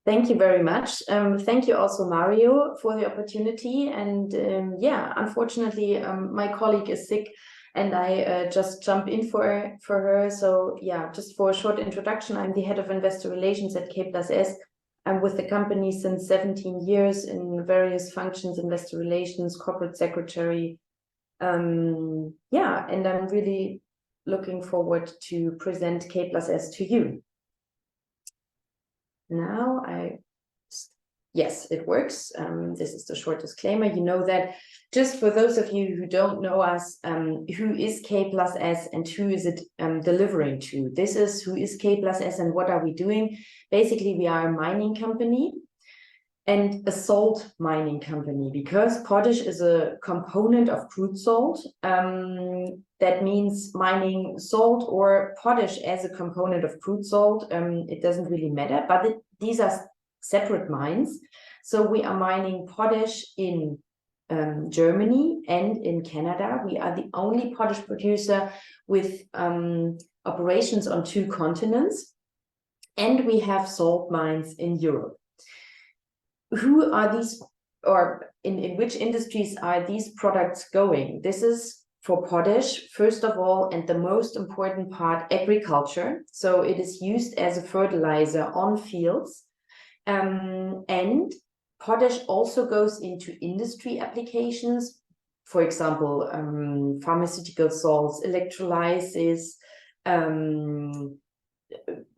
Thank you very much. Thank you also, Mario, for the opportunity. And thank you also, Mario, for the opportunity. And yeah, unfortunately, my colleague is sick and I just jump in for her. So yeah, just for a short introduction, I'm the head of investor relations at K+S. I'm with the company since 17 years in various functions, investor relations, corporate secretary. Yeah, and I'm really looking forward to present K+S to you. Now yes, it works. This is the short disclaimer. You know that. Just for those of you who don't know us, who is K+S and who is it delivering to? This is who is K+S and what are we doing? Basically, we are a mining company and a salt mining company, because potash is a component of crude salt. That means mining salt or potash as a component of crude salt. It doesn't really matter, but these are separate mines. So we are mining potash in Germany and in Canada. We are the only potash producer with operations on 2 continents, and we have salt mines in Europe. Who are these, or in which industries are these products going? This is for potash, first of all, and the most important part, agriculture. So it is used as a fertilizer on fields. And potash also goes into industry applications, for example, pharmaceutical salts, electrolysis, oil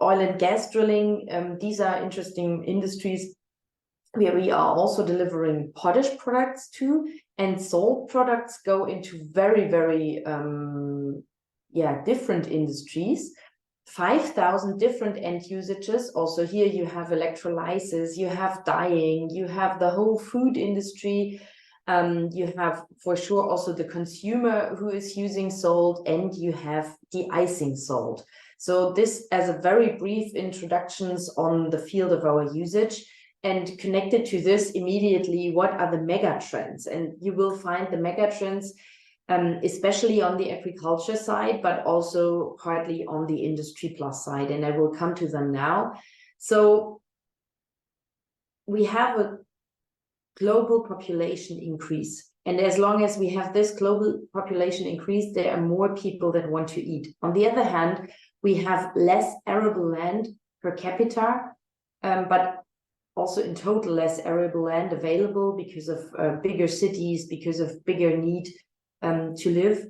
and gas drilling. These are interesting industries where we are also delivering potash products to, and salt products go into very, very different industries. 5,000 different end usages. Also here you have electrolysis, you have dyeing, you have the whole food industry, you have for sure also the consumer who is using salt, and you have de-icing salt. So this as a very brief introductions on the field of our usage. And connected to this immediately, what are the mega trends? And you will find the mega trends especially on the agriculture side, but also partly on the industry plus side, and I will come to them now. So we have a global population increase, and as long as we have this global population increase, there are more people that want to eat. On the other hand, we have less arable land per capita, but also in total less arable land available because of bigger cities, because of bigger need to live.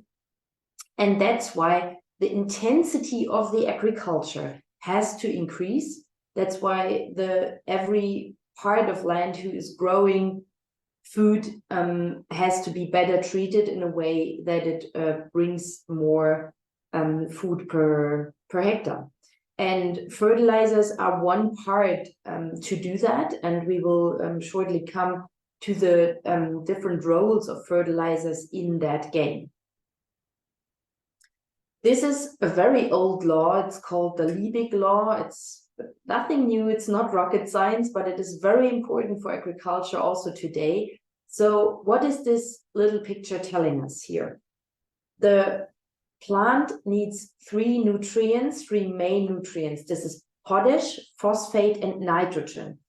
And that's why the intensity of the agriculture has to increase. That's why every part of land who is growing food has to be better treated in a way that it brings more food per hectare. And fertilizers are one part to do that, and we will shortly come to the different roles of fertilizers in that game. This is a very old law. It's called the Liebig law. It's nothing new. It's not rocket science, but it is very important for agriculture also today. So what is this little picture telling us here? The plant needs 3 nutrients, 3 main nutrients. This is potash, phosphate, and nitrogen.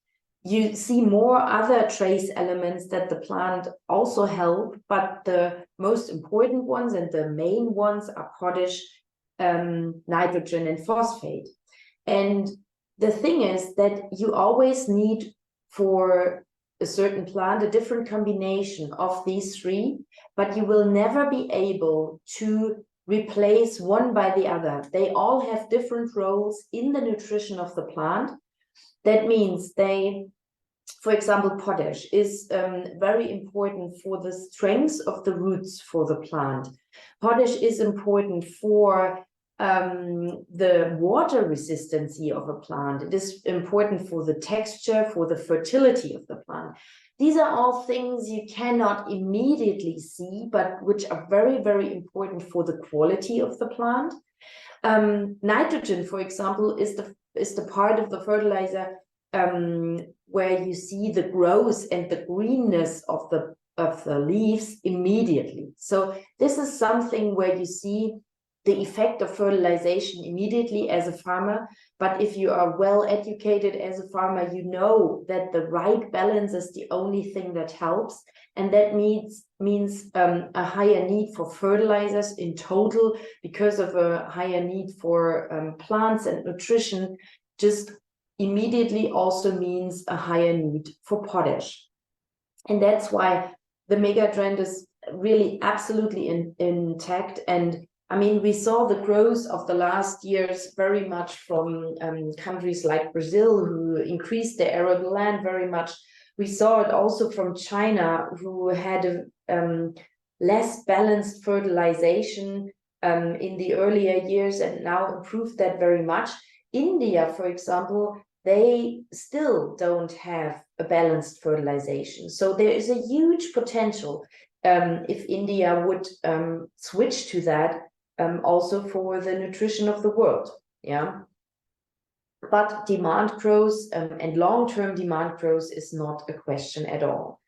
You see more other trace elements that the plant also help, but the most important ones and the main ones are potash, nitrogen, and phosphate. And the thing is that you always need, for a certain plant, a different combination of these 3, but you will never be able to replace one by the other. They all have different roles in the nutrition of the plant. That means for example, potash is very important for the strength of the roots for the plant. Potash is important for the water resistance of a plant. It is important for the texture, for the fertility of the plant. These are all things you cannot immediately see, but which are very, very important for the quality of the plant. Nitrogen, for example, is the part of the fertilizer where you see the growth and the greenness of the leaves immediately. So this is something where you see the effect of fertilization immediately as a farmer, But if you are well educated as a farmer, you know that the right balance is the only thing that helps. And that means a higher need for fertilizers in total, because of a higher need for plants and nutrition, just immediately also means a higher need for potash. And that's why the mega trend is really absolutely intact. And I mean, we saw the growth of the last years very much from countries like Brazil, who increased their arable land very much. We saw it also from China, who had a less balanced fertilization in the earlier years and now improved that very much. India, for example, they still don't have a balanced fertilization. So there is a huge potential if India would switch to that, also for the nutrition of the world. Yeah. But demand growth and long-term demand growth is not a question at all.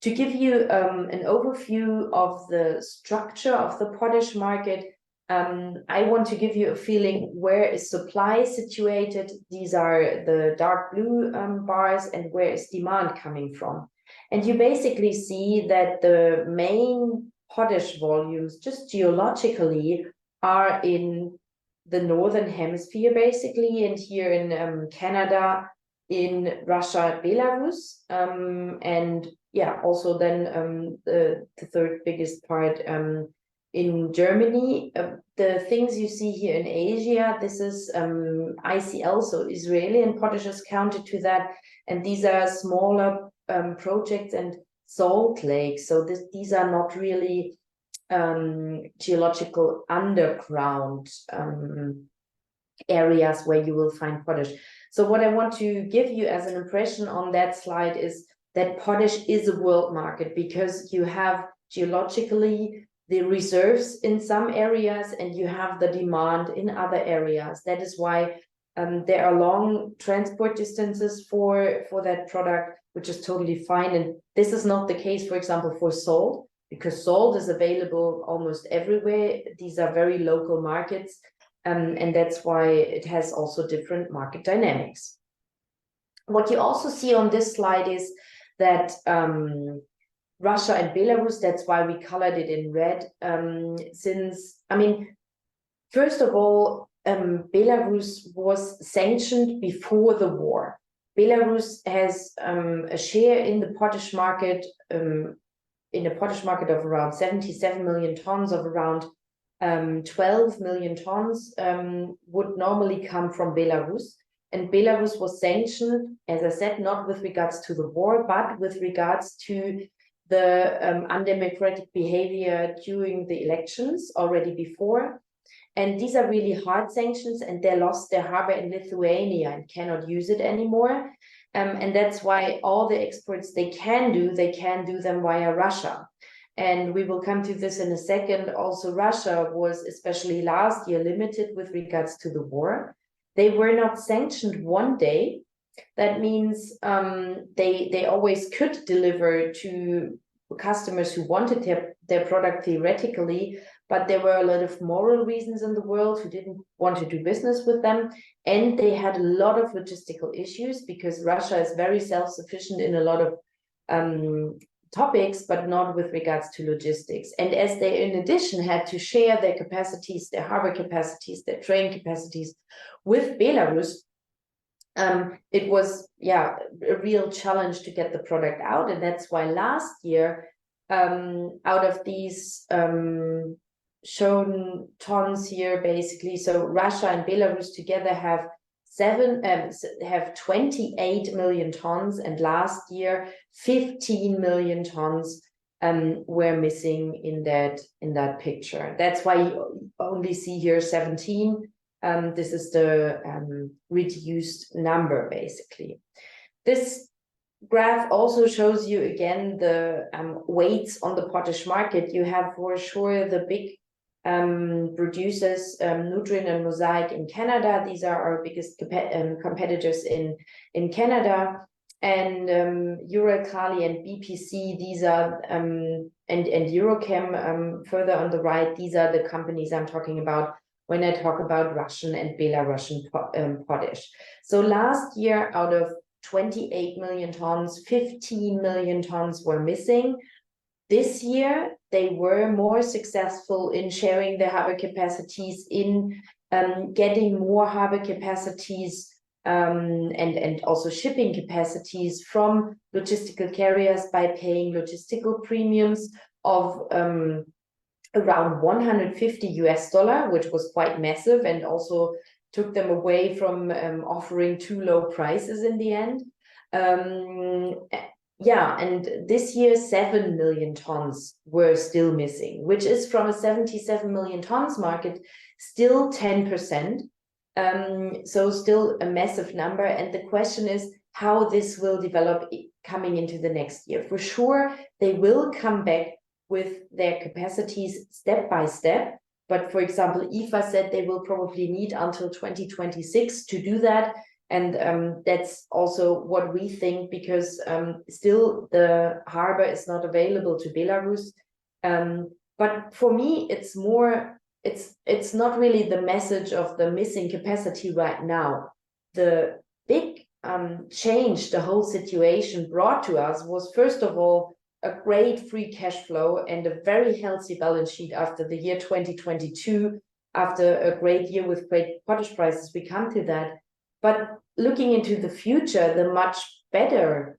To give you an overview of the structure of the potash market, I want to give you a feeling where is supply situated. These are the dark blue bars, and where is demand coming from. And you basically see that the main potash volumes, just geologically, are in the northern hemisphere, basically, and here in Canada, in Russia, Belarus, and yeah, also then the third biggest part in Germany. The things you see here in Asia, this is ICL, so Israeli and potash is counted to that, and these are smaller projects and salt lakes. So these are not really geological underground areas where you will find potash. So what I want to give you as an impression on that slide is that potash is a world market, because you have geologically the reserves in some areas and you have the demand in other areas. That is why there are long transport distances for that product, which is totally fine. And this is not the case, for example, for salt, because salt is available almost everywhere. These are very local markets, and that's why it has also different market dynamics. What you also see on this slide is that Russia and Belarus, that's why we colored it in red, since, I mean, first of all, Belarus was sanctioned before the war. Belarus has a share in the potash market, of around 77 million tons, of around 12 million tons would normally come from Belarus. And Belarus was sanctioned, as I said, not with regards to the war, but with regards to the undemocratic behavior during the elections already before. And these are really hard sanctions, and they lost their harbor in Lithuania and cannot use it anymore. And that's why all the exports they can do them via Russia. And we will come to this in a second. Also, Russia was, especially last year, limited with regards to the war. They were not sanctioned one day. That means they always could deliver to customers who wanted their product theoretically, but there were a lot of moral reasons in the world who didn't want to do business with them. And they had a lot of logistical issues, because Russia is very self-sufficient in a lot of topics, but not with regards to logistics. And as they, in addition, had to share their capacities, their harbor capacities, their train capacities with Belarus, it was, yeah, a real challenge to get the product out. And that's why last year, out of these shown tons here, basically, so Russia and Belarus together have 28 million tons, and last year 15 million tons were missing in that picture. That's why you only see here 17. This is the reduced number, basically. This graph also shows you again the weights on the potash market. You have for sure the big producers, Nutrien and Mosaic in Canada. These are our biggest competitors in Canada. And Uralkali and BPC, these are, and Eurochem further on the right, these are the companies I'm talking about when I talk about Russian and Belarusian potash. So last year, out of 28 million tons, 15 million tons were missing. This year, they were more successful in sharing their harbor capacities, in getting more harbor capacities and also shipping capacities from logistical carriers by paying logistical premiums of around $150, which was quite massive, and also took them away from offering too low prices in the end. Yeah, and this year 7 million tons were still missing, which is from a 77 million tons market, still 10%. So still a massive number. And the question is how this will develop coming into the next year. For sure, they will come back with their capacities step by step. But for example, IFA said they will probably need until 2026 to do that. And that's also what we think, because still the harbor is not available to Belarus. But for me, it's more, it's not really the message of the missing capacity right now. The big change the whole situation brought to us was, first of all, a great free cash flow and a very healthy balance sheet after the year 2022, after a great year with great potash prices. We come to that. But looking into the future, the much better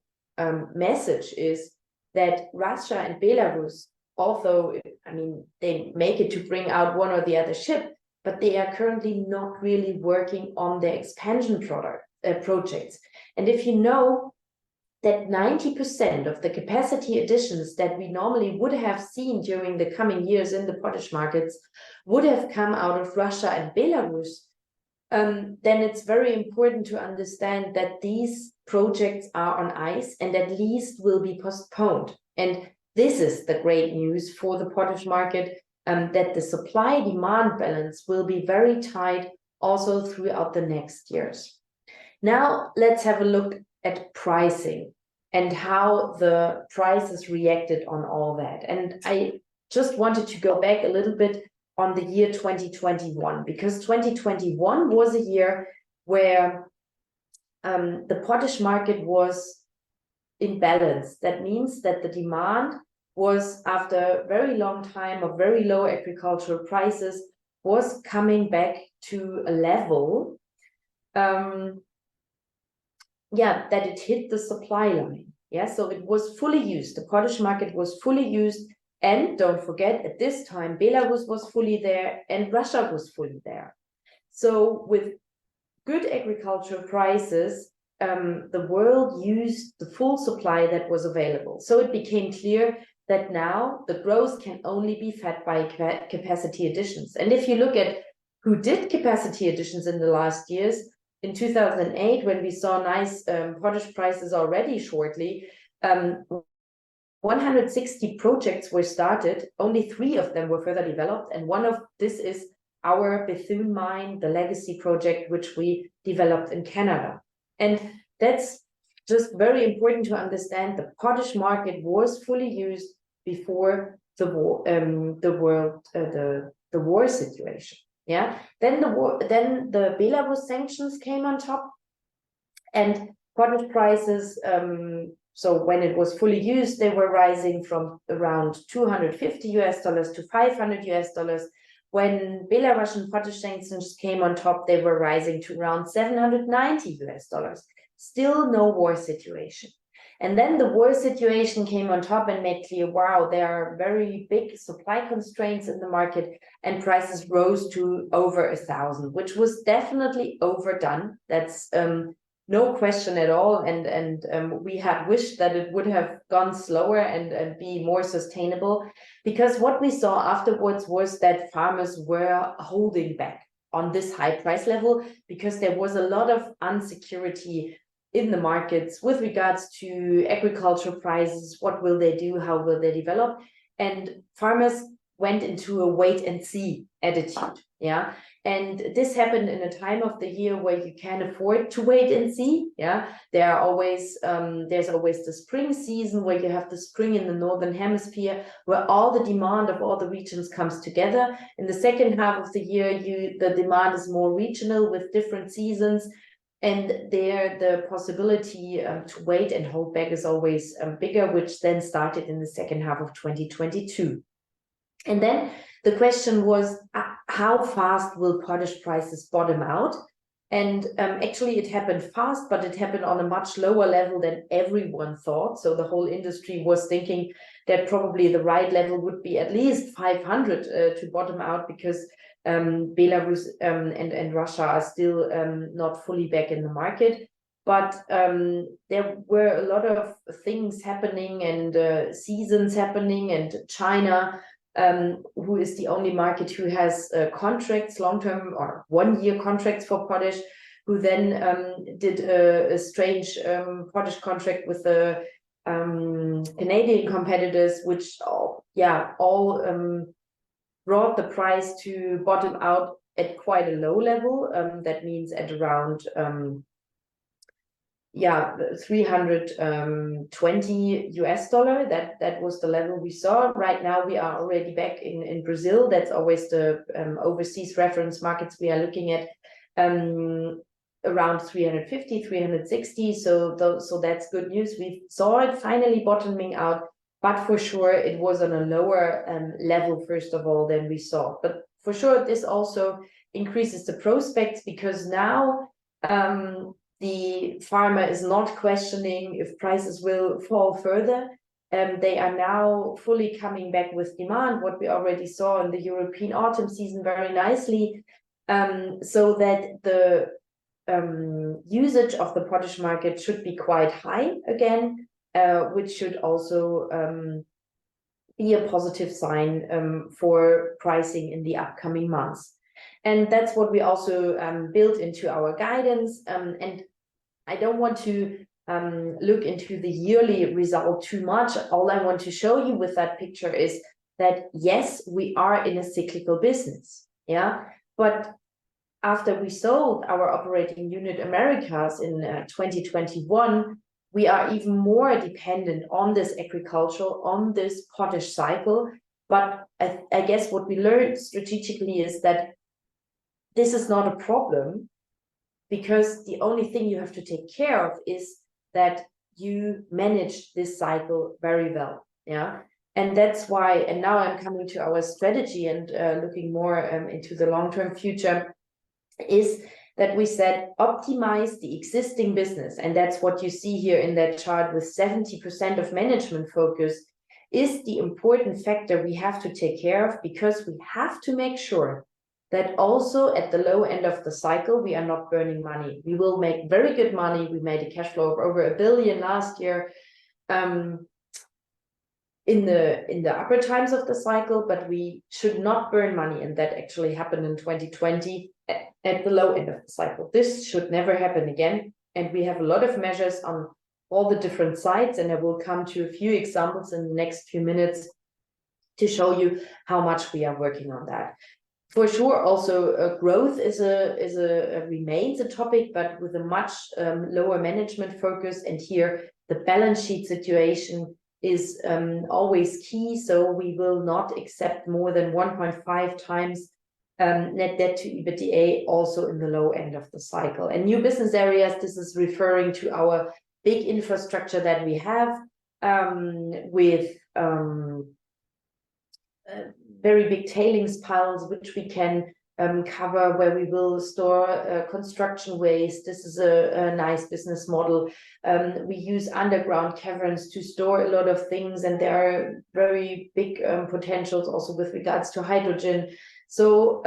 message is that Russia and Belarus, although, I mean, they make it to bring out one or the other ship, but they are currently not really working on their expansion projects. And if you know that 90% of the capacity additions that we normally would have seen during the coming years in the potash markets would have come out of Russia and Belarus, then it's very important to understand that these projects are on ice and at least will be postponed. And this is the great news for the potash market, that the supply-demand balance will be very tight also throughout the next years. Now, let's have a look at pricing and how the prices reacted on all that. And I just wanted to go back a little bit on the year 2021, because 2021 was a year where the potash market was in balance. That means that the demand was, after a very long time of very low agricultural prices, was coming back to a level that it hit the supply line. Yeah, so it was fully used. The potash market was fully used. And don't forget, at this time, Belarus was fully there and Russia was fully there. So with good agricultural prices, the world used the full supply that was available. So it became clear that now the growth can only be fed by capacity additions. And if you look at who did capacity additions in the last years, in 2008, when we saw nice potash prices already shortly, 160 projects were started, only 3 of them were further developed, and one of this is our Bethune mine, the legacy project, which we developed in Canada. And that's just very important to understand. The potash market was fully used before the war situation. Yeah. Then the Belarus sanctions came on top, and potash prices. So when it was fully used, they were rising from around $250 to $500. When Belarusian potash sanctions came on top, they were rising to around $790. Still no war situation. And then the war situation came on top and made clear, wow, there are very big supply constraints in the market, and prices rose to over 1,000, which was definitely overdone. That's no question at all. And we had wished that it would have gone slower and be more sustainable, because what we saw afterwards was that farmers were holding back on this high price level because there was a lot of insecurity in the markets with regards to agricultural prices. What will they do? How will they develop? And farmers went into a wait and see attitude. Yeah. And this happened in a time of the year where you can afford to wait and see. Yeah, there's always the spring season where you have the spring in the northern hemisphere, where all the demand of all the regions comes together. In the second half of the year, the demand is more regional with different seasons, and there the possibility to wait and hold back is always bigger, which then started in the second half of 2022. And then the question was, how fast will potash prices bottom out? And actually it happened fast, but it happened on a much lower level than everyone thought. So the whole industry was thinking that probably the right level would be at least 500 to bottom out, because Belarus and Russia are still not fully back in the market. But there were a lot of things happening and seasons happening, and China, who is the only market who has contracts, long-term or one-year contracts for potash, who then did a strange potash contract with the Canadian competitors, which all brought the price to bottom out at quite a low level. That means at around 320 US dollar. That was the level we saw. Right now we are already back in Brazil. That's always the overseas reference markets we are looking at, around 350, 360. So that's good news. We saw it finally bottoming out, but for sure it was on a lower level first of all than we saw. But for sure this also increases the prospects, because now the farmer is not questioning if prices will fall further. They are now fully coming back with demand, what we already saw in the European autumn season very nicely, so that the usage of the potash market should be quite high again, which should also be a positive sign for pricing in the upcoming months. And that's what we also built into our guidance. And I don't want to look into the yearly result too much. All I want to show you with that picture is that, yes, we are in a cyclical business. Yeah, but after we sold our operating unit Americas in 2021, we are even more dependent on this agricultural, on this potash cycle. But I guess what we learned strategically is that this is not a problem, because the only thing you have to take care of is that you manage this cycle very well. Yeah, and that's why, and now I'm coming to our strategy and looking more into the long-term future, is that we said optimize the existing business. And that's what you see here in that chart, with 70% of management focus is the important factor we have to take care of, because we have to make sure that also at the low end of the cycle, we are not burning money. We will make very good money. We made a cash flow of over 1 billion last year in the upper times of the cycle, but we should not burn money. And that actually happened in 2020 at the low end of the cycle. This should never happen again. And we have a lot of measures on all the different sides, and I will come to a few examples in the next few minutes to show you how much we are working on that. For sure, also growth remains a topic, but with a much lower management focus. And here the balance sheet situation is always key. So we will not accept more than 1.5 times net debt to EBITDA, also in the low end of the cycle. And new business areas, this is referring to our big infrastructure that we have with very big tailings piles, which we can cover, where we will store construction waste. This is a nice business model. We use underground caverns to store a lot of things, and there are very big potentials also with regards to hydrogen. So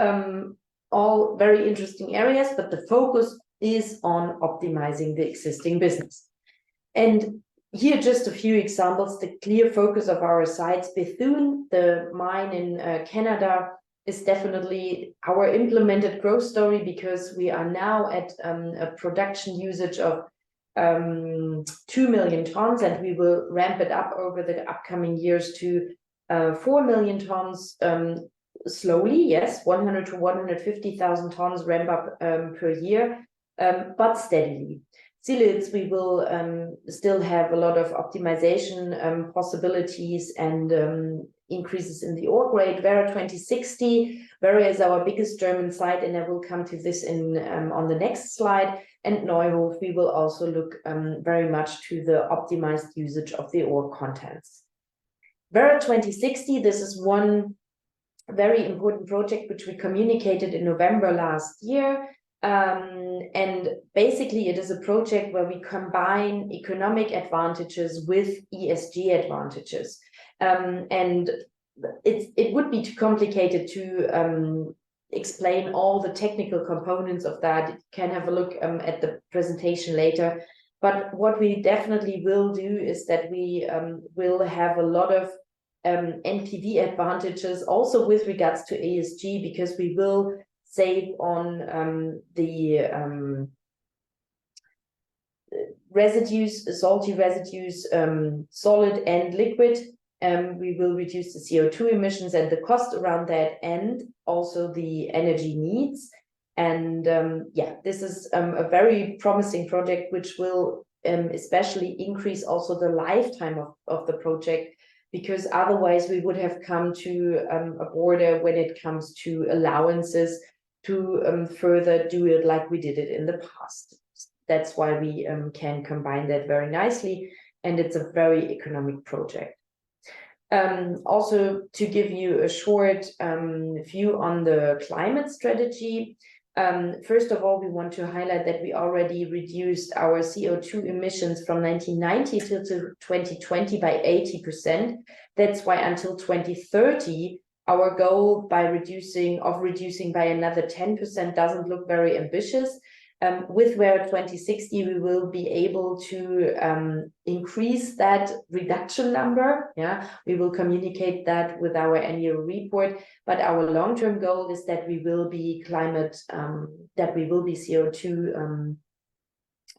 all very interesting areas, but the focus is on optimizing the existing business. And here just a few examples. The clear focus of our sites: Bethune, the mine in Canada, is definitely our implemented growth story, because we are now at a production usage of 2 million tons, and we will ramp it up over the upcoming years to 4 million tons slowly, yes, 100 to 150,000 tons ramp up per year, but steadily. Silids, we will still have a lot of optimization possibilities and increases in the ore grade. Werra 2060, Werra is our biggest German site, and I will come to this in on the next slide. And Neuhof, we will also look very much to the optimized usage of the ore contents. Werra 2060, this is one very important project which we communicated in November last year. And basically it is a project where we combine economic advantages with ESG advantages. And it would be too complicated to explain all the technical components of that. You can have a look at the presentation later. But what we definitely will do is that we will have a lot of NPV advantages also with regards to ESG, because we will save on the residues, salty residues, solid and liquid. We will reduce the CO2 emissions and the cost around that, and also the energy needs. And yeah, this is a very promising project, which will especially increase also the lifetime of the project, because otherwise we would have come to a border when it comes to allowances to further do it like we did it in the past. That's why we can combine that very nicely, and it's a very economic project. Also, to give you a short view on the climate strategy, first of all, we want to highlight that we already reduced our CO2 emissions from 1990 to 2020 by 80%. That's why until 2030, our goal by reducing by another 10% doesn't look very ambitious. With Werra 2060, we will be able to increase that reduction number. Yeah, we will communicate that with our annual report. But our long-term goal is that we will be CO2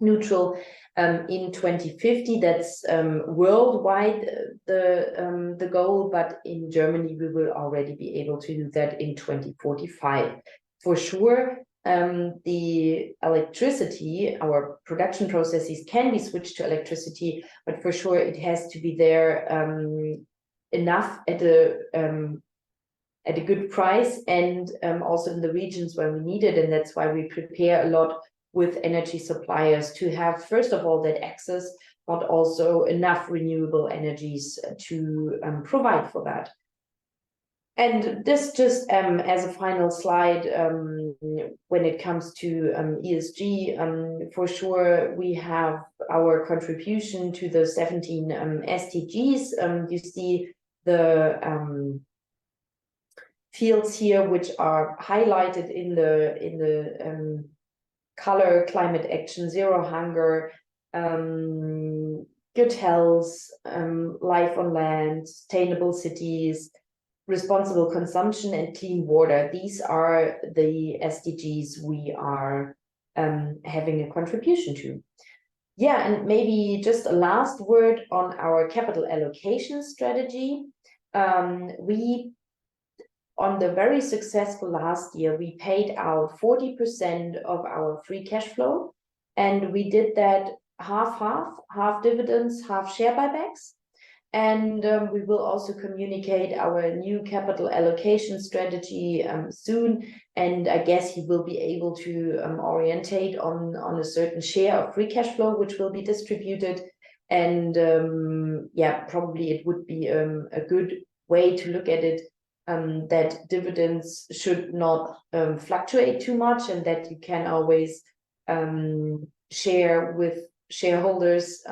neutral in 2050. That's worldwide the goal, but in Germany we will already be able to do that in 2045 for sure. The electricity, our production processes can be switched to electricity, but for sure it has to be there enough at a good price, and also in the regions where we need it. And that's why we prepare a lot with energy suppliers to have, first of all, that access, but also enough renewable energies to provide for that. And this just as a final slide, when it comes to ESG, for sure we have our contribution to the 17 SDGs. You see the fields here, which are highlighted in the color: climate action, zero hunger, good health, life on land, sustainable cities, responsible consumption, and clean water. These are the SDGs we are having a contribution to. Yeah, and maybe just a last word on our capital allocation strategy. On the very successful last year, we paid out 40% of our free cash flow, and we did that half dividends, half share buybacks. And we will also communicate our new capital allocation strategy soon. And I guess you will be able to orientate on a certain share of free cash flow, which will be distributed. And yeah, probably it would be a good way to look at it, that dividends should not fluctuate too much, and that you can always share with shareholders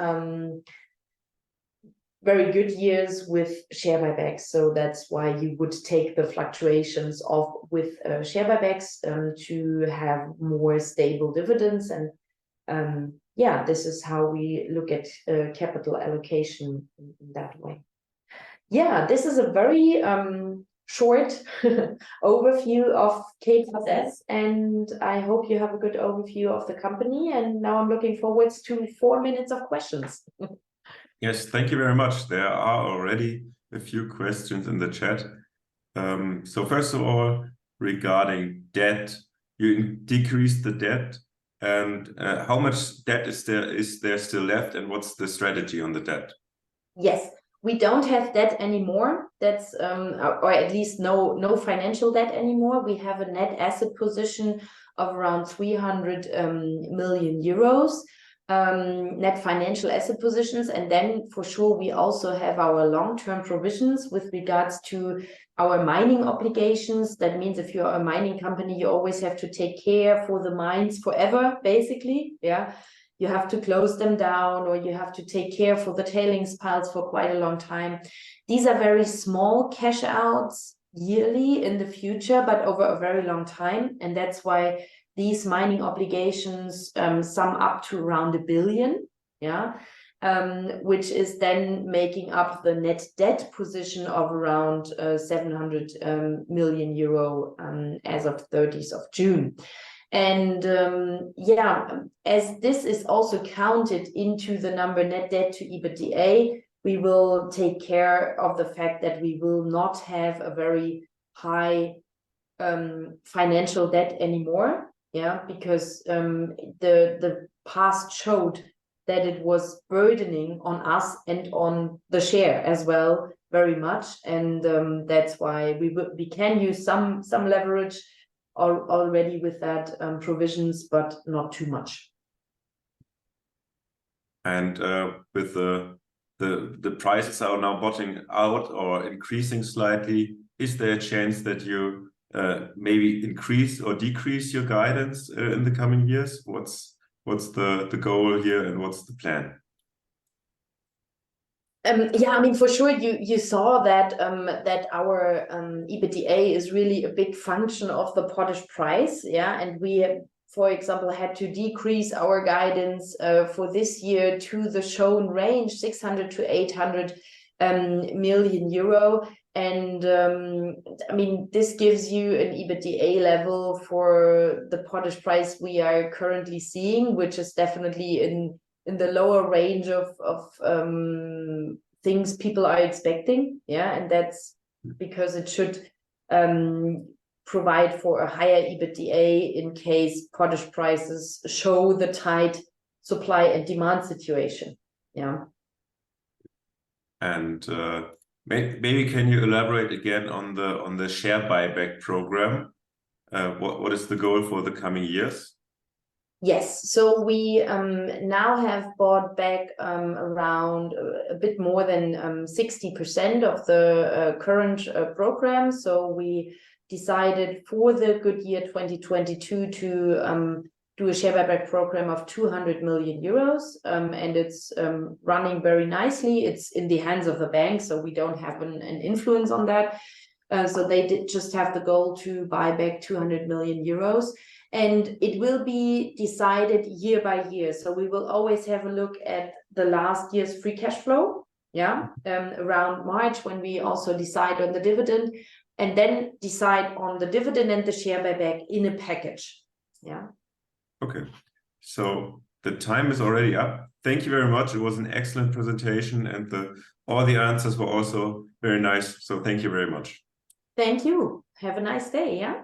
very good years with share buybacks. So that's why you would take the fluctuations off with share buybacks to have more stable dividends. And yeah, this is how we look at capital allocation in that way. Yeah, this is a very short overview of K+S, and I hope you have a good overview of the company. And now I'm looking forward to 4 minutes of questions. Yes, thank you very much. There are already a few questions in the chat. So first of all, regarding debt, you decreased the debt, and how much debt is there still left, and what's the strategy on the debt? Yes, we don't have debt anymore. That's or at least no financial debt anymore. We have a net asset position of around 300 million euros. Net financial asset positions, and then for sure we also have our long-term provisions with regards to our mining obligations. That means if you're a mining company, you always have to take care for the mines forever, basically. Yeah, you have to close them down, or you have to take care for the tailings piles for quite a long time. These are very small cash outs yearly in the future, but over a very long time, and that's why these mining obligations sum up to around 1 billion, yeah, which is then making up the net debt position of around 700 million euro as of 30th of June. And yeah, as this is also counted into the number net debt to EBITDA, we will take care of the fact that we will not have a very high financial debt anymore. Yeah, because the past showed that it was burdening on us and on the share as well very much, and that's why we can use some leverage already with that provisions, but not too much. And with the prices are now bottoming out or increasing slightly, is there a chance that you maybe increase or decrease your guidance in the coming years? What's the goal here, and what's the plan? Yeah, I mean, for sure, you saw that that our EBITDA is really a big function of the potash price. Yeah, and we, for example, had to decrease our guidance for this year to the shown range, 600 to 800 million euro. And I mean, this gives you an EBITDA level for the potash price we are currently seeing, which is definitely in the lower range of things people are expecting. Yeah, and that's because it should provide for a higher EBITDA in case potash prices show the tight supply and demand situation. Yeah. And maybe can you elaborate again on the share buyback program? What is the goal for the coming years? Yes, so we now have bought back around a bit more than 60% of the current program. So we decided for the good year 2022 to do a share buyback program of 200 million euros, and it's running very nicely. It's in the hands of the bank, so we don't have an influence on that. So they did just have the goal to buy back 200 million euros. And it will be decided year by year. So we will always have a look at the last year's free cash flow, yeah, around March, when we also decide on the dividend, and then decide on the dividend and the share buyback in a package. Yeah. Okay, so the time is already up. Thank you very much. It was an excellent presentation, and all the answers were also very nice. So thank you very much. Thank you. Have a nice day. Yeah.